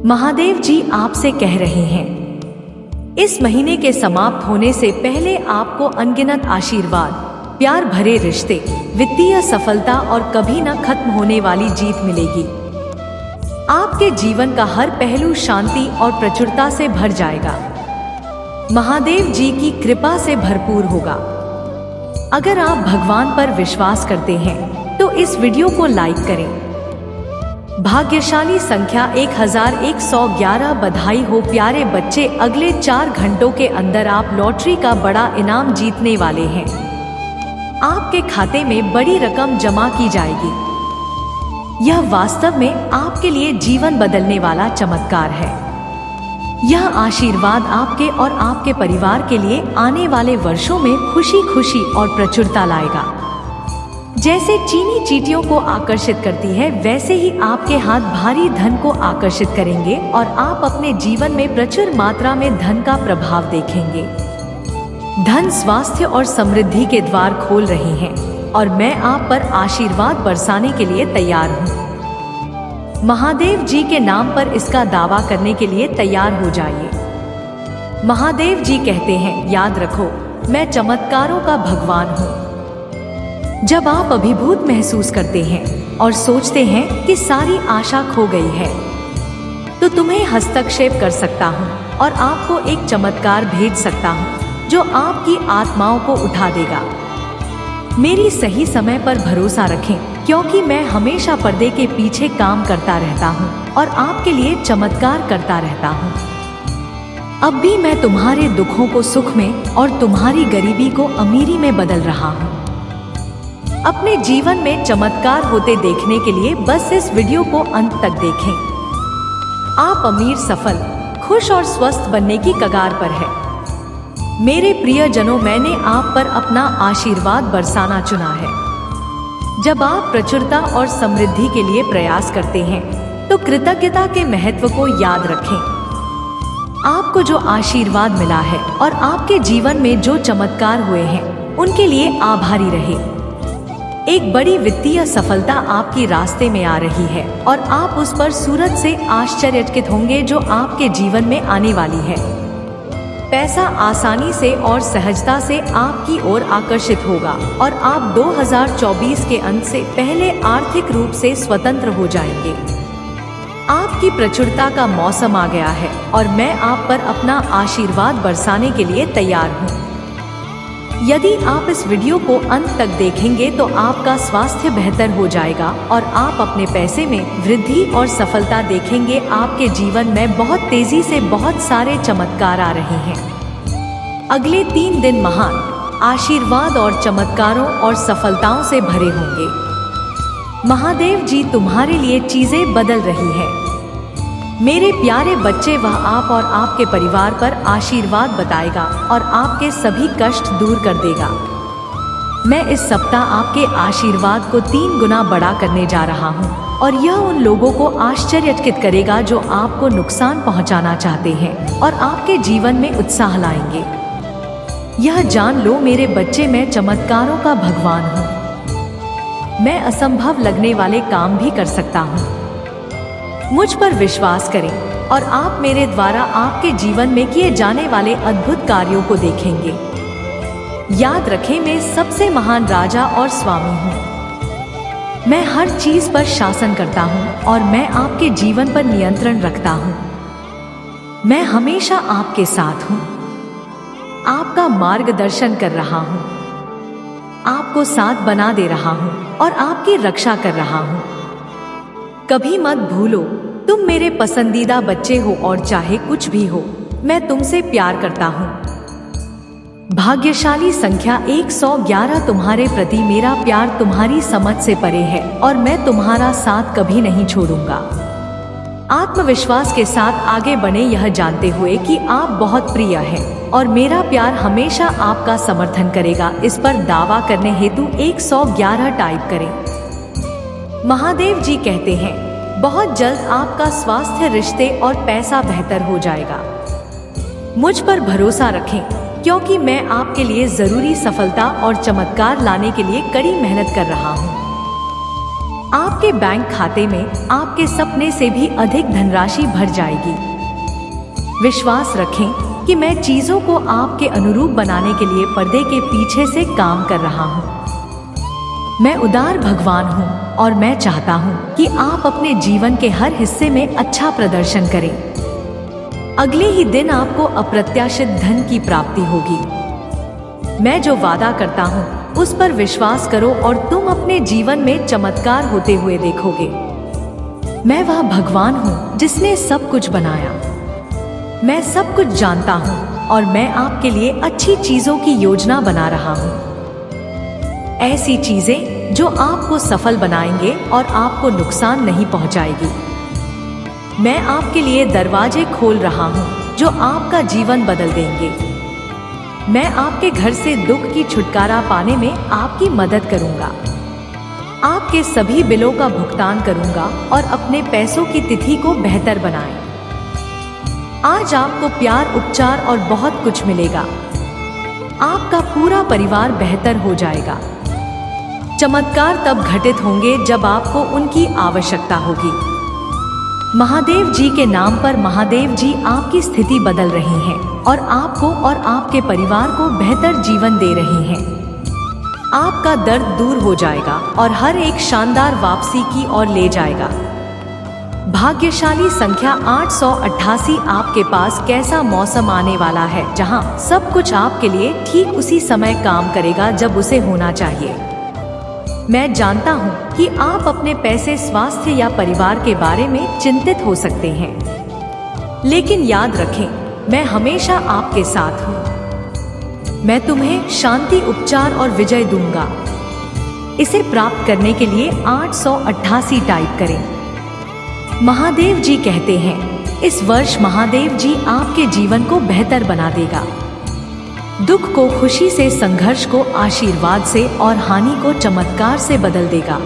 महादेव जी आपसे कह रहे हैं, इस महीने के समाप्त होने से पहले आपको अनगिनत आशीर्वाद, प्यार भरे रिश्ते, वित्तीय सफलता और कभी न खत्म होने वाली जीत मिलेगी। आपके जीवन का हर पहलू शांति और प्रचुरता से भर जाएगा। महादेव जी की कृपा से भरपूर होगा। अगर आप भगवान पर विश्वास करते हैं तो इस वीडियो को लाइक करें। भाग्यशाली संख्या 1111। बधाई हो प्यारे बच्चे, अगले 4 घंटों के अंदर आप लॉटरी का बड़ा इनाम जीतने वाले हैं। आपके खाते में बड़ी रकम जमा की जाएगी। यह वास्तव में आपके लिए जीवन बदलने वाला चमत्कार है। यह आशीर्वाद आपके और आपके परिवार के लिए आने वाले वर्षों में खुशी खुशी और प्रचुरता लाएगा। जैसे चीनी चींटियों को आकर्षित करती है, वैसे ही आपके हाथ भारी धन को आकर्षित करेंगे और आप अपने जीवन में प्रचुर मात्रा में धन का प्रभाव देखेंगे। धन, स्वास्थ्य और समृद्धि के द्वार खोल रहे हैं और मैं आप पर आशीर्वाद बरसाने के लिए तैयार हूँ। महादेव जी के नाम पर इसका दावा करने के लिए तैयार हो जाइए। महादेव जी कहते हैं, याद रखो, मैं चमत्कारों का भगवान हूँ। जब आप अभिभूत महसूस करते हैं और सोचते हैं कि सारी आशा खो गई है, तो तुम्हें हस्तक्षेप कर सकता हूँ और आपको एक चमत्कार भेज सकता हूँ जो आपकी आत्माओं को उठा देगा। मेरी सही समय पर भरोसा रखें, क्योंकि मैं हमेशा पर्दे के पीछे काम करता रहता हूँ और आपके लिए चमत्कार करता रहता हूँ। अब भी मैं तुम्हारे दुखों को सुख में और तुम्हारी गरीबी को अमीरी में बदल रहा हूँ। अपने जीवन में चमत्कार होते देखने के लिए बस इस वीडियो को अंत तक देखें। आप अमीर, सफल, खुश और स्वस्थ बनने की कगार पर है। मेरे प्रियजनों, मैंने आप पर अपना आशीर्वाद बरसाना चुना है। जब आप प्रचुरता और समृद्धि के लिए प्रयास करते हैं तो कृतज्ञता के महत्व को याद रखें। आपको जो आशीर्वाद मिला है और आपके जीवन में जो चमत्कार हुए हैं, उनके लिए आभारी रहे। एक बड़ी वित्तीय सफलता आपकी रास्ते में आ रही है और आप उस पर सूरत से आश्चर्यचकित होंगे जो आपके जीवन में आने वाली है। पैसा आसानी से और सहजता से आपकी ओर आकर्षित होगा और आप 2024 के अंत से पहले आर्थिक रूप से स्वतंत्र हो जाएंगे। आपकी प्रचुरता का मौसम आ गया है और मैं आप पर अपना आशीर्वाद बरसाने के लिए तैयार हूँ। यदि आप इस वीडियो को अंत तक देखेंगे तो आपका स्वास्थ्य बेहतर हो जाएगा और आप अपने पैसे में वृद्धि और सफलता देखेंगे। आपके जीवन में बहुत तेजी से बहुत सारे चमत्कार आ रहे हैं। अगले 3 दिन महान आशीर्वाद और चमत्कारों और सफलताओं से भरे होंगे। महादेव जी तुम्हारे लिए चीजें बदल रही है। मेरे प्यारे बच्चे, वह आप और आपके परिवार पर आशीर्वाद बताएगा और आपके सभी कष्ट दूर कर देगा। मैं इस सप्ताह आपके आशीर्वाद को 3 गुना बड़ा करने जा रहा हूँ और यह उन लोगों को आश्चर्यचकित करेगा जो आपको नुकसान पहुँचाना चाहते हैं और आपके जीवन में उत्साह लाएंगे। यह जान लो मेरे बच्चे, मैं चमत्कारों का भगवान हूँ। मैं असंभव लगने वाले काम भी कर सकता हूँ। मुझ पर विश्वास करें और आप मेरे द्वारा आपके जीवन में किए जाने वाले अद्भुत कार्यों को देखेंगे। याद रखें, मैं सबसे महान राजा और स्वामी हूँ। मैं हर चीज पर शासन करता हूँ और मैं आपके जीवन पर नियंत्रण रखता हूँ। मैं हमेशा आपके साथ हूँ, आपका मार्गदर्शन कर रहा हूँ, आपको साथ बना दे रहा हूँ और आपकी रक्षा कर रहा हूँ। कभी मत भूलो, तुम मेरे पसंदीदा बच्चे हो और चाहे कुछ भी हो, मैं तुमसे प्यार करता हूँ। भाग्यशाली संख्या 111। तुम्हारे प्रति मेरा प्यार तुम्हारी समझ से परे है और मैं तुम्हारा साथ कभी नहीं छोड़ूंगा। आत्मविश्वास के साथ आगे बढ़े, यह जानते हुए कि आप बहुत प्रिय हैं और मेरा प्यार हमेशा आपका समर्थन करेगा। इस पर दावा करने हेतु 111 टाइप करें। महादेव जी कहते हैं, बहुत जल्द आपका स्वास्थ्य, रिश्ते और पैसा बेहतर हो जाएगा। मुझ पर भरोसा रखें, क्योंकि मैं आपके लिए जरूरी सफलता और चमत्कार लाने के लिए कड़ी मेहनत कर रहा हूँ। आपके बैंक खाते में आपके सपने से भी अधिक धनराशि भर जाएगी। विश्वास रखें कि मैं चीजों को आपके अनुरूप बनाने के लिए पर्दे के पीछे से काम कर रहा हूँ। मैं उदार भगवान हूँ और मैं चाहता हूँ कि आप अपने जीवन के हर हिस्से में अच्छा प्रदर्शन करें। अगले ही दिन आपको अप्रत्याशित धन की प्राप्ति होगी। मैं जो वादा करता हूँ उस पर विश्वास करो और तुम अपने जीवन में चमत्कार होते हुए देखोगे। मैं वह भगवान हूँ जिसने सब कुछ बनाया। मैं सब कुछ जानता हूँ और मैं आपके लिए अच्छी चीजों की योजना बना रहा हूँ। ऐसी चीजें जो आपको सफल बनाएंगे और आपको नुकसान नहीं पहुँचाएगी। मैं आपके लिए दरवाजे खोल रहा हूँ जो आपका जीवन बदल देंगे। मैं आपके घर से दुख की छुटकारा पाने में आपकी मदद करूंगा। आपके सभी बिलों का भुगतान करूंगा और अपने पैसों की तिथि को बेहतर बनाएं। आज आपको प्यार, उपचार और बहुत कुछ मिलेगा। आपका पूरा परिवार बेहतर हो जाएगा। चमत्कार तब घटित होंगे जब आपको उनकी आवश्यकता होगी। महादेव जी के नाम पर महादेव जी आपकी स्थिति बदल रही हैं और आपको और आपके परिवार को बेहतर जीवन दे रही हैं। आपका दर्द दूर हो जाएगा और हर एक शानदार वापसी की ओर ले जाएगा। भाग्यशाली संख्या 888। आपके पास कैसा मौसम आने वाला है जहां सब कुछ आपके लिए ठीक उसी समय काम करेगा जब उसे होना चाहिए। मैं जानता हूं कि आप अपने पैसे, स्वास्थ्य या परिवार के बारे में चिंतित हो सकते हैं, लेकिन याद रखें, मैं हमेशा आपके साथ हूं। मैं तुम्हें शांति, उपचार और विजय दूंगा। इसे प्राप्त करने के लिए 888 टाइप करें। महादेव जी कहते हैं, इस वर्ष महादेव जी आपके जीवन को बेहतर बना देगा। दुख को खुशी से, संघर्ष को आशीर्वाद से और हानि को चमत्कार से बदल देगा।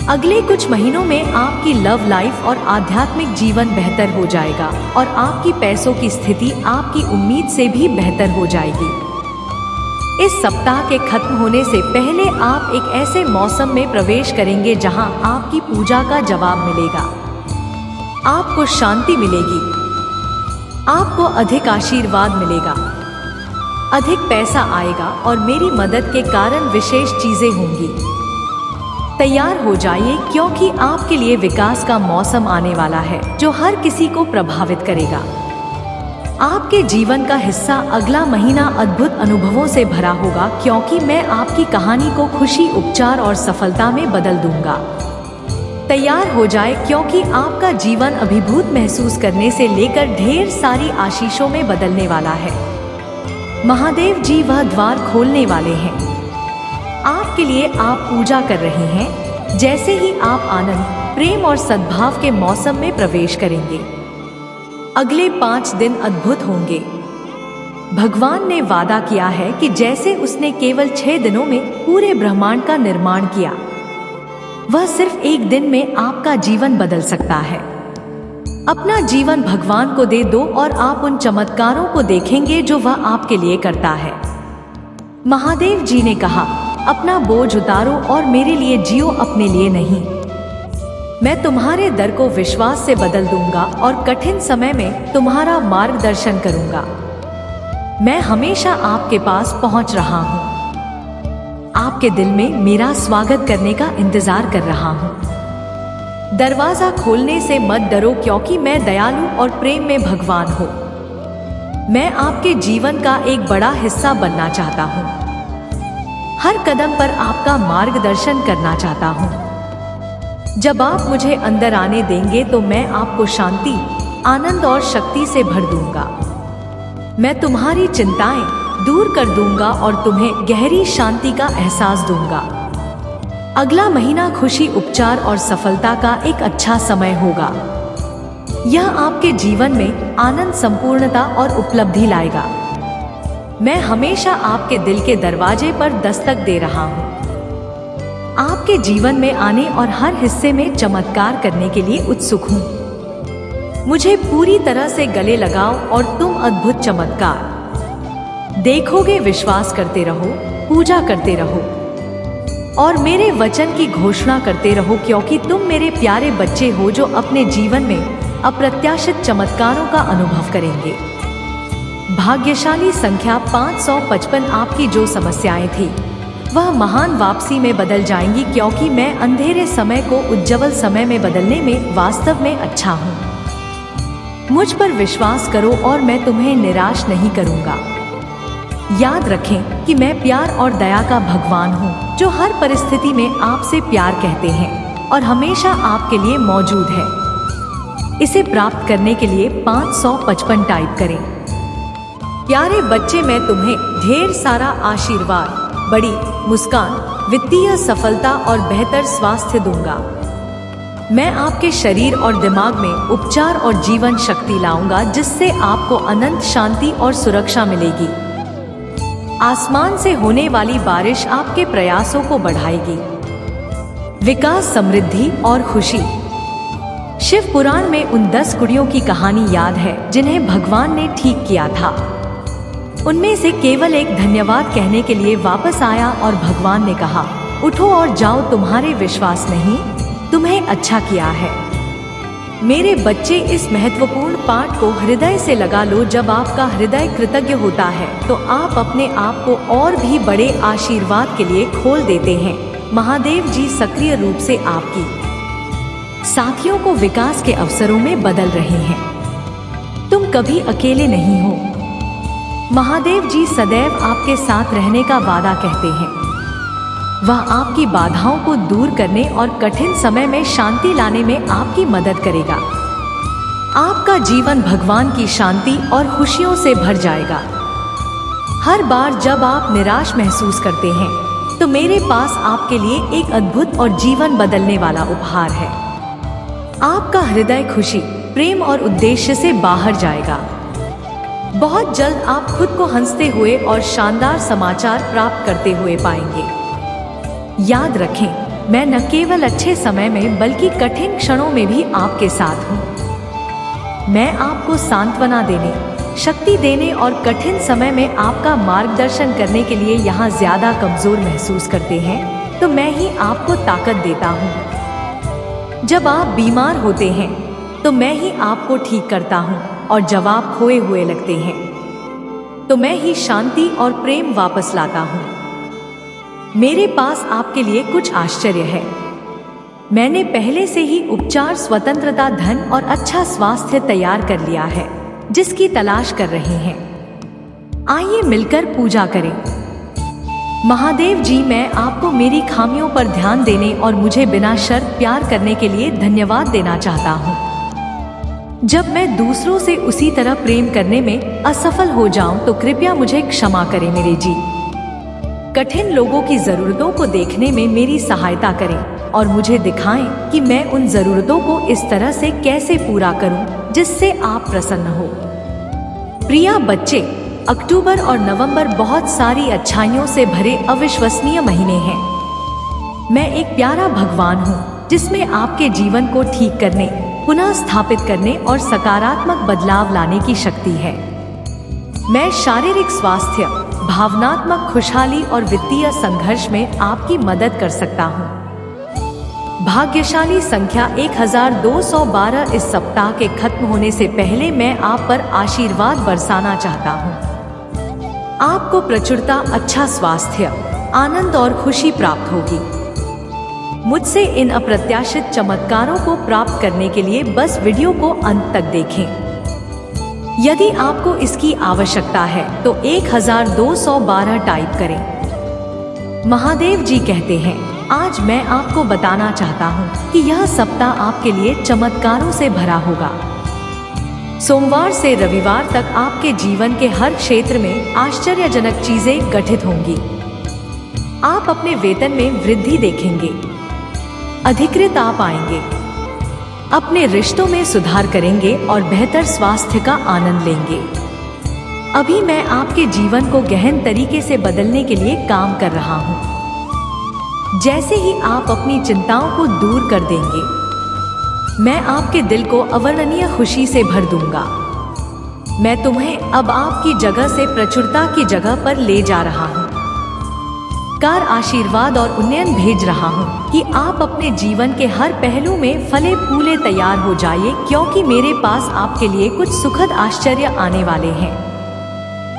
अगले कुछ महीनों में आपकी लव लाइफ और आध्यात्मिक जीवन बेहतर हो जाएगा और आपकी पैसों की स्थिति आपकी उम्मीद से भी बेहतर हो जाएगी। इस सप्ताह के खत्म होने से पहले आप एक ऐसे मौसम में प्रवेश करेंगे जहां आपकी पूजा का जवाब मिलेगा। आपको शांति मिलेगी। आपको अधिक आशीर्वाद मिलेगा। अधिक पैसा आएगा और मेरी मदद के कारण विशेष चीजें होंगी। तैयार हो जाइए क्योंकि आपके लिए विकास का मौसम आने वाला है जो हर किसी को प्रभावित करेगा। आपके जीवन का हिस्सा अगला महीना अद्भुत अनुभवों से भरा होगा क्योंकि मैं आपकी कहानी को खुशी, उपचार और सफलता में बदल दूंगा। तैयार हो जाए क्योंकि आपका जीवन अभिभूत महसूस करने से लेकर ढेर सारी आशीषों में बदलने वाला है। महादेव जी वह द्वार खोलने वाले हैं आपके लिए। आप पूजा कर रहे हैं। जैसे ही आप आनंद, प्रेम और सद्भाव के मौसम में प्रवेश करेंगे, अगले 5 दिन अद्भुत होंगे। भगवान ने वादा किया है कि जैसे उसने केवल 6 दिनों में पूरे ब्रह्मांड का निर्माण किया, वह सिर्फ एक दिन में आपका जीवन बदल सकता है। अपना जीवन भगवान को दे दो और आप उन चमत्कारों को देखेंगे जो वह आपके लिए करता है। महादेव जी ने कहा, अपना बोझ उतारो और मेरे लिए जियो, अपने लिए नहीं। मैं तुम्हारे दर को विश्वास से बदल दूंगा और कठिन समय में तुम्हारा मार्गदर्शन करूंगा। मैं हमेशा आपके पास पहुंच रहा हूं। आपके दिल में मेरा स्वागत करने का इंतजार कर रहा हूं। दरवाजा खोलने से मत डरो क्योंकि मैं दयालु और प्रेम में भगवान हूँ। मैं आपके जीवन का एक बड़ा हिस्सा बनना चाहता हूँ। हर कदम पर आपका मार्गदर्शन करना चाहता हूँ। जब आप मुझे अंदर आने देंगे तो मैं आपको शांति, आनंद और शक्ति से भर दूंगा। मैं तुम्हारी चिंताएं दूर कर दूंगा और तुम्हें गहरी शांति का एहसास दूंगा। अगला महीना खुशी, उपचार और सफलता का एक अच्छा समय होगा। यह आपके जीवन में आनंद, संपूर्णता और उपलब्धि लाएगा। मैं हमेशा आपके दिल के दरवाजे पर दस्तक दे रहा हूँ। आपके जीवन में आने और हर हिस्से में चमत्कार करने के लिए उत्सुक हूँ। मुझे पूरी तरह से गले लगाओ और तुम अद्भुत चमत्कार देखोगे। विश्वास करते रहो, पूजा करते रहो। और मेरे वचन की घोषणा करते रहो, क्योंकि तुम मेरे प्यारे बच्चे हो जो अपने जीवन में अप्रत्याशित चमत्कारों का अनुभव करेंगे। भाग्यशाली संख्या 555। आपकी जो समस्याएं थी वह महान वापसी में बदल जाएंगी, क्योंकि मैं अंधेरे समय को उज्ज्वल समय में बदलने में वास्तव में अच्छा हूँ। मुझ पर विश्वास करो और मैं तुम्हें निराश नहीं करूँगा। याद रखें कि मैं प्यार और दया का भगवान हूँ जो हर परिस्थिति में आपसे प्यार कहते हैं और हमेशा आपके लिए मौजूद है। इसे प्राप्त करने के लिए 555 टाइप करें। प्यारे बच्चे, मैं तुम्हें ढेर सारा आशीर्वाद, बड़ी मुस्कान, वित्तीय सफलता और बेहतर स्वास्थ्य दूंगा। मैं आपके शरीर और दिमाग में उपचार और जीवन शक्ति लाऊंगा, जिससे आपको अनंत शांति और सुरक्षा मिलेगी। आसमान से होने वाली बारिश आपके प्रयासों को बढ़ाएगी। विकास, समृद्धि और खुशी। शिव पुराण में उन 10 कुड़ियों की कहानी याद है जिन्हें भगवान ने ठीक किया था। उनमें से केवल एक धन्यवाद कहने के लिए वापस आया और भगवान ने कहा, उठो और जाओ, तुम्हारे विश्वास नहीं तुम्हें अच्छा किया है। मेरे बच्चे, इस महत्वपूर्ण पाठ को हृदय से लगा लो। जब आपका हृदय कृतज्ञ होता है तो आप अपने आप को और भी बड़े आशीर्वाद के लिए खोल देते हैं। महादेव जी सक्रिय रूप से आपकी साथियों को विकास के अवसरों में बदल रहे हैं। तुम कभी अकेले नहीं हो। महादेव जी सदैव आपके साथ रहने का वादा कहते हैं। वह आपकी बाधाओं को दूर करने और कठिन समय में शांति लाने में आपकी मदद करेगा। आपका जीवन भगवान की शांति और खुशियों से भर जाएगा। हर बार जब आप निराश महसूस करते हैं तो मेरे पास आपके लिए एक अद्भुत और जीवन बदलने वाला उपहार है। आपका हृदय खुशी, प्रेम और उद्देश्य से बाहर जाएगा। बहुत जल्द आप खुद को हंसते हुए और शानदार समाचार प्राप्त करते हुए पाएंगे। याद रखें, मैं न केवल अच्छे समय में बल्कि कठिन क्षणों में भी आपके साथ हूँ। मैं आपको सांत्वना देने, शक्ति देने और कठिन समय में आपका मार्गदर्शन करने के लिए यहाँ ज्यादा कमजोर महसूस करते हैं तो मैं ही आपको ताकत देता हूँ। जब आप बीमार होते हैं तो मैं ही आपको ठीक करता हूँ, और जब आप खोए हुए लगते हैं तो मैं ही शांति और प्रेम वापस लाता हूँ। मेरे पास आपके लिए कुछ आश्चर्य है। मैंने पहले से ही उपचार, स्वतंत्रता, धन और अच्छा स्वास्थ्य तैयार कर लिया है जिसकी तलाश कर रहे हैं। आइए मिलकर पूजा करें। महादेव जी, मैं आपको मेरी खामियों पर ध्यान देने और मुझे बिना शर्त प्यार करने के लिए धन्यवाद देना चाहता हूँ। जब मैं दूसरों से उसी तरह प्रेम करने में असफल हो जाऊं तो कृपया मुझे क्षमा करें मेरे जी। कठिन लोगों की जरूरतों को देखने में मेरी सहायता करें और मुझे दिखाएं कि मैं उन जरूरतों को इस तरह से कैसे पूरा करूं जिससे आप प्रसन्न हो। प्रिया बच्चे, अक्टूबर और नवंबर बहुत सारी अच्छाइयों से भरे अविश्वसनीय महीने हैं। मैं एक प्यारा भगवान हूँ जिसमें आपके जीवन को ठीक करने, पुनः स्थापित करने और सकारात्मक बदलाव लाने की शक्ति है। मैं शारीरिक स्वास्थ्य, भावनात्मक खुशहाली और वित्तीय संघर्ष में आपकी मदद कर सकता हूँ। भाग्यशाली संख्या 1212। इस सप्ताह के खत्म होने से पहले मैं आप पर आशीर्वाद बरसाना चाहता हूँ। आपको प्रचुरता, अच्छा स्वास्थ्य, आनंद और खुशी प्राप्त होगी। मुझसे इन अप्रत्याशित चमत्कारों को प्राप्त करने के लिए बस वीडियो को अंत तक देखें। यदि आपको इसकी आवश्यकता है तो 1212 टाइप करें। महादेव जी कहते हैं, आज मैं आपको बताना चाहता हूँ कि यह सप्ताह आपके लिए चमत्कारों से भरा होगा। सोमवार से रविवार तक आपके जीवन के हर क्षेत्र में आश्चर्यजनक चीजें घटित होंगी। आप अपने वेतन में वृद्धि देखेंगे। अधिकृत आप आएंगे। अपने रिश्तों में सुधार करेंगे और बेहतर स्वास्थ्य का आनंद लेंगे। अभी मैं आपके जीवन को गहन तरीके से बदलने के लिए काम कर रहा हूँ। जैसे ही आप अपनी चिंताओं को दूर कर देंगे, मैं आपके दिल को अवर्णनीय खुशी से भर दूंगा। मैं तुम्हें अब आपकी जगह से प्रचुरता की जगह पर ले जा रहा हूँ। कार आशीर्वाद और उन्नयन भेज रहा हूँ कि आप अपने जीवन के हर पहलू में फले फूले तैयार हो जाइए, क्योंकि मेरे पास आपके लिए कुछ सुखद आश्चर्य आने वाले हैं।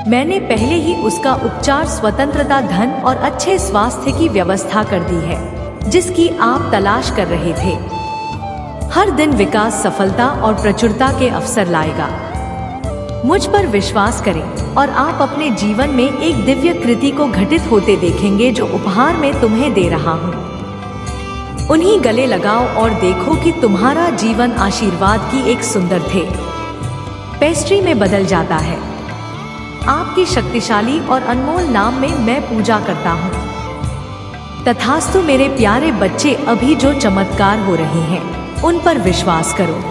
मैंने पहले ही उसका उपचार, स्वतंत्रता, धन और अच्छे स्वास्थ्य की व्यवस्था कर दी है जिसकी आप तलाश कर रहे थे। हर दिन विकास, सफलता और प्रचुरता के अवसर लाएगा। मुझ पर विश्वास करें और आप अपने जीवन में एक दिव्य कृति को घटित होते देखेंगे जो उपहार में तुम्हें दे रहा हूँ। उन्हीं गले लगाओ और देखो कि तुम्हारा जीवन आशीर्वाद की एक सुंदर थे पेस्ट्री में बदल जाता है। आपकी शक्तिशाली और अनमोल नाम में मैं पूजा करता हूँ। तथास्तु मेरे प्यारे बच्चे, अभी जो चमत्कार हो रहे हैं उन पर विश्वास करो।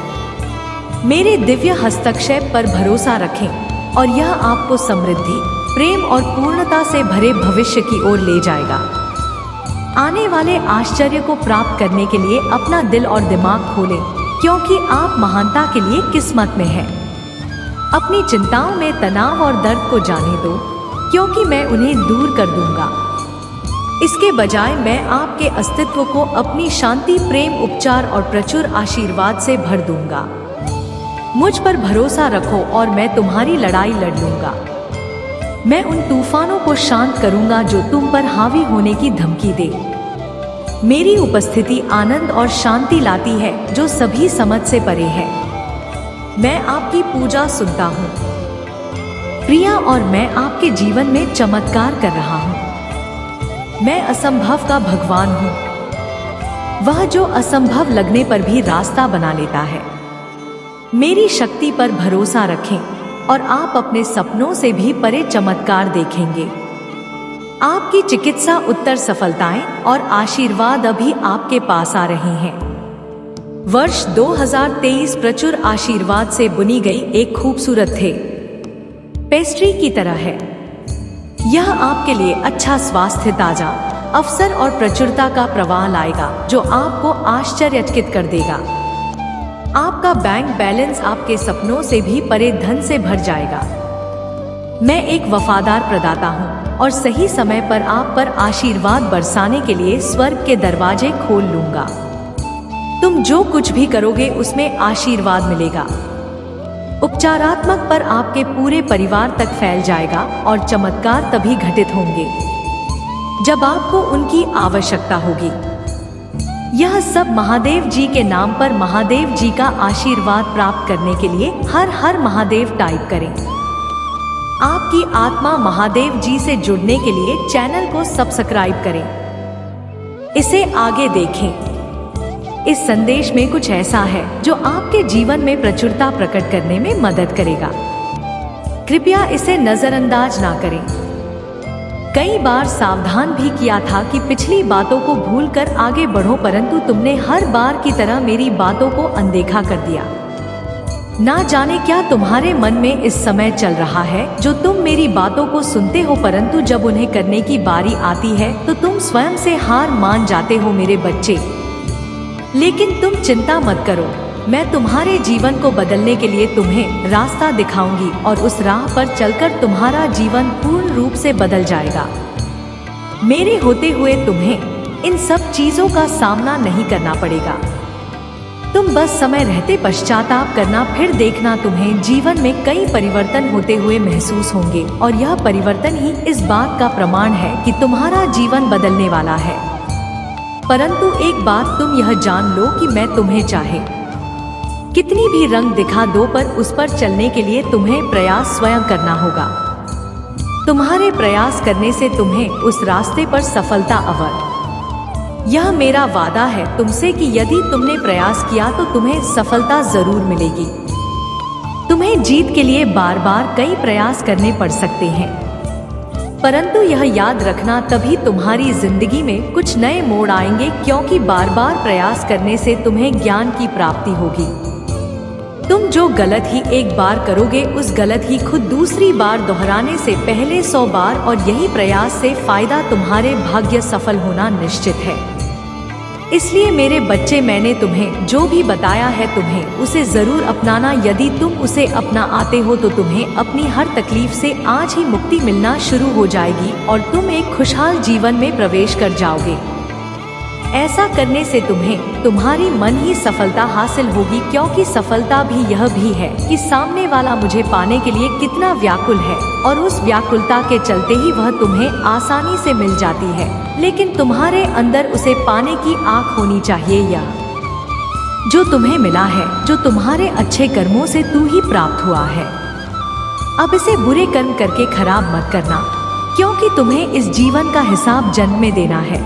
मेरे दिव्य हस्तक्षेप पर भरोसा रखें और यह आपको समृद्धि, प्रेम और पूर्णता से भरे भविष्य की ओर ले जाएगा। आने वाले आश्चर्य को प्राप्त करने के लिए अपना दिल और दिमाग खोलें, क्योंकि आप महानता के लिए किस्मत में हैं। अपनी चिंताओं में तनाव और दर्द को जाने दो, क्योंकि मैं उन्हें दूर कर दूंगा। इसके बजाय मैं आपके अस्तित्व को अपनी शांति, प्रेम, उपचार और प्रचुर आशीर्वाद से भर दूंगा। मुझ पर भरोसा रखो और मैं तुम्हारी लड़ाई लड़ लूंगा। मैं उन तूफानों को शांत करूंगा जो तुम पर हावी होने की धमकी दे। मेरी उपस्थिति आनंद और शांति लाती है जो सभी समझ से परे है। मैं आपकी पूजा सुनता हूँ प्रिया, और मैं आपके जीवन में चमत्कार कर रहा हूँ। मैं असंभव का भगवान हूँ, वह जो असंभव लगने पर भी रास्ता बना लेता है। मेरी शक्ति पर भरोसा रखें और आप अपने सपनों से भी परे चमत्कार देखेंगे। आपकी चिकित्सा, उत्तर, सफलताएं और आशीर्वाद अभी आपके पास आ रहे हैं। वर्ष 2023 प्रचुर आशीर्वाद से बुनी गई एक खूबसूरत थे पेस्ट्री की तरह है। यह आपके लिए अच्छा स्वास्थ्य, ताजा अवसर और प्रचुरता का प्रवाह लाएगा जो आपको आश्चर्यचकित कर देगा। आपका बैंक बैलेंस आपके सपनों से भी परे धन से भर जाएगा। मैं एक वफादार प्रदाता हूँ और सही समय पर आप पर आशीर्वाद बरसाने के लिए स्वर्ग के दरवाजे खोल लूंगा। तुम जो कुछ भी करोगे उसमें आशीर्वाद मिलेगा। उपचारात्मक पर आपके पूरे परिवार तक फैल जाएगा और चमत्कार तभी घटित होंगे जब आपको उनकी आवश्यकता होगी। यह सब महादेव जी के नाम पर महादेव जी का आशीर्वाद प्राप्त करने के लिए हर हर महादेव टाइप करें। आपकी आत्मा महादेव जी से जुड़ने के लिए चैनल को सब्सक्राइब करें। इसे आगे देखें। इस संदेश में कुछ ऐसा है जो आपके जीवन में प्रचुरता प्रकट करने में मदद करेगा। कृपया इसे नजरअंदाज ना करें। कई बार सावधान भी किया था कि पिछली बातों को भूलकर आगे बढ़ो, परंतु तुमने हर बार की तरह मेरी बातों को अनदेखा कर दिया। ना जाने क्या तुम्हारे मन में इस समय चल रहा है जो तुम मेरी बातों को सुनते हो, परंतु जब उन्हें करने की बारी आती है तो तुम स्वयं से हार मान जाते हो मेरे बच्चे। लेकिन तुम चिंता मत करो, मैं तुम्हारे जीवन को बदलने के लिए तुम्हें रास्ता दिखाऊंगी और उस राह पर चलकर तुम्हारा जीवन पूर्ण रूप से बदल जाएगा। मेरे होते हुए तुम्हें इन सब चीजों का सामना नहीं करना पड़ेगा। तुम बस समय रहते पश्चाताप करना, फिर देखना तुम्हें जीवन में कई परिवर्तन होते हुए महसूस होंगे और यह परिवर्तन ही इस बात का प्रमाण है कि तुम्हारा जीवन बदलने वाला है। परंतु एक बात तुम यह जान लो कि मैं तुम्हें चाहे कितनी भी रंग दिखा दो, पर उस पर चलने के लिए तुम्हें प्रयास स्वयं करना होगा। तुम्हारे प्रयास करने से तुम्हें उस रास्ते पर सफलता अवश्य। यह मेरा वादा है तुमसे कि यदि तुमने प्रयास किया तो तुम्हें सफलता जरूर मिलेगी। तुम्हें जीत के लिए बार बार कई प्रयास करने पड़ सकते हैं, परंतु यह याद रखना तभी तुम्हारी जिंदगी में कुछ नए मोड़ आएंगे, क्योंकि बार बार प्रयास करने से तुम्हें ज्ञान की प्राप्ति होगी। तुम जो गलत ही एक बार करोगे उस गलत ही खुद दूसरी बार दोहराने से पहले 100 बार, और यही प्रयास से फायदा तुम्हारे भाग्य सफल होना निश्चित है। इसलिए मेरे बच्चे, मैंने तुम्हें जो भी बताया है तुम्हें उसे जरूर अपनाना। यदि तुम उसे अपना आते हो तो तुम्हें अपनी हर तकलीफ से आज ही मुक्ति मिलना शुरू हो जाएगी और तुम एक खुशहाल जीवन में प्रवेश कर जाओगे। ऐसा करने से तुम्हें तुम्हारी मन ही सफलता हासिल होगी, क्योंकि सफलता भी यह भी है कि सामने वाला मुझे पाने के लिए कितना व्याकुल है और उस व्याकुलता के चलते ही वह तुम्हें आसानी से मिल जाती है। लेकिन तुम्हारे अंदर उसे पाने की आँख होनी चाहिए। या जो तुम्हें मिला है, जो तुम्हारे अच्छे कर्मों से तू ही प्राप्त हुआ है, अब इसे बुरे कर्म करके खराब मत करना, क्योंकि तुम्हें इस जीवन का हिसाब जन्म में देना है।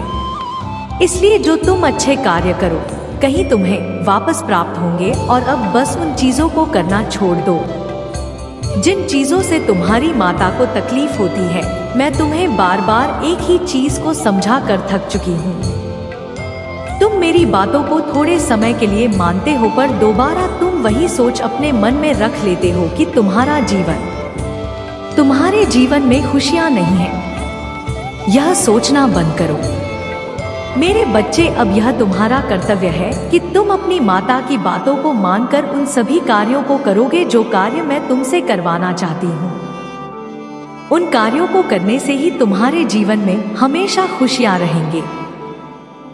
इसलिए जो तुम अच्छे कार्य करो कहीं तुम्हें वापस प्राप्त होंगे। और अब बस उन चीजों को करना छोड़ दो जिन चीजों से तुम्हारी माता को तकलीफ होती है। मैं तुम्हें बार बार एक ही चीज को समझा कर थक चुकी हूँ। तुम मेरी बातों को थोड़े समय के लिए मानते हो, पर दोबारा तुम वही सोच अपने मन में रख लेते हो कि तुम्हारे जीवन में खुशियाँ नहीं है। यह सोचना बंद करो मेरे बच्चे। अब यह तुम्हारा कर्तव्य है कि तुम अपनी माता की बातों को मानकर उन सभी कार्यों को करोगे जो कार्य मैं तुमसे करवाना चाहती हूँ। उन कार्यों को करने से ही तुम्हारे जीवन में हमेशा खुशियाँ रहेंगे।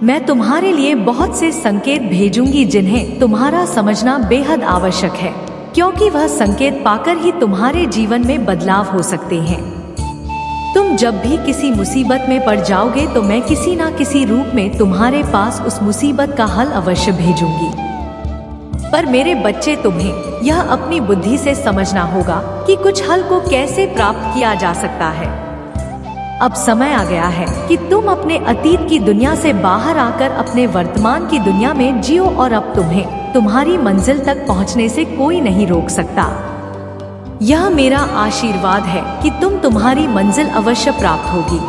मैं तुम्हारे लिए बहुत से संकेत भेजूंगी जिन्हें तुम्हारा समझना बेहद आवश्यक है, क्योंकि वह संकेत पाकर ही तुम्हारे जीवन में बदलाव हो सकते हैं। तुम जब भी किसी मुसीबत में पड़ जाओगे तो मैं किसी ना किसी रूप में तुम्हारे पास उस मुसीबत का हल अवश्य भेजूंगी। पर मेरे बच्चे, तुम्हें यह अपनी बुद्धि से समझना होगा कि कुछ हल को कैसे प्राप्त किया जा सकता है। अब समय आ गया है कि तुम अपने अतीत की दुनिया से बाहर आकर अपने वर्तमान की दुनिया में जियो, और अब तुम्हें तुम्हारी मंजिल तक पहुंचने से कोई नहीं रोक सकता। यह मेरा आशीर्वाद है कि तुम्हारी मंजिल अवश्य प्राप्त होगी।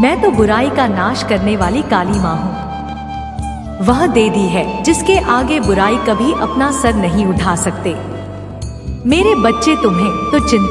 मैं तो बुराई का नाश करने वाली काली माँ हूँ। वह देवी है जिसके आगे बुराई कभी अपना सर नहीं उठा सकते। मेरे बच्चे, तुम्हें तो चिंता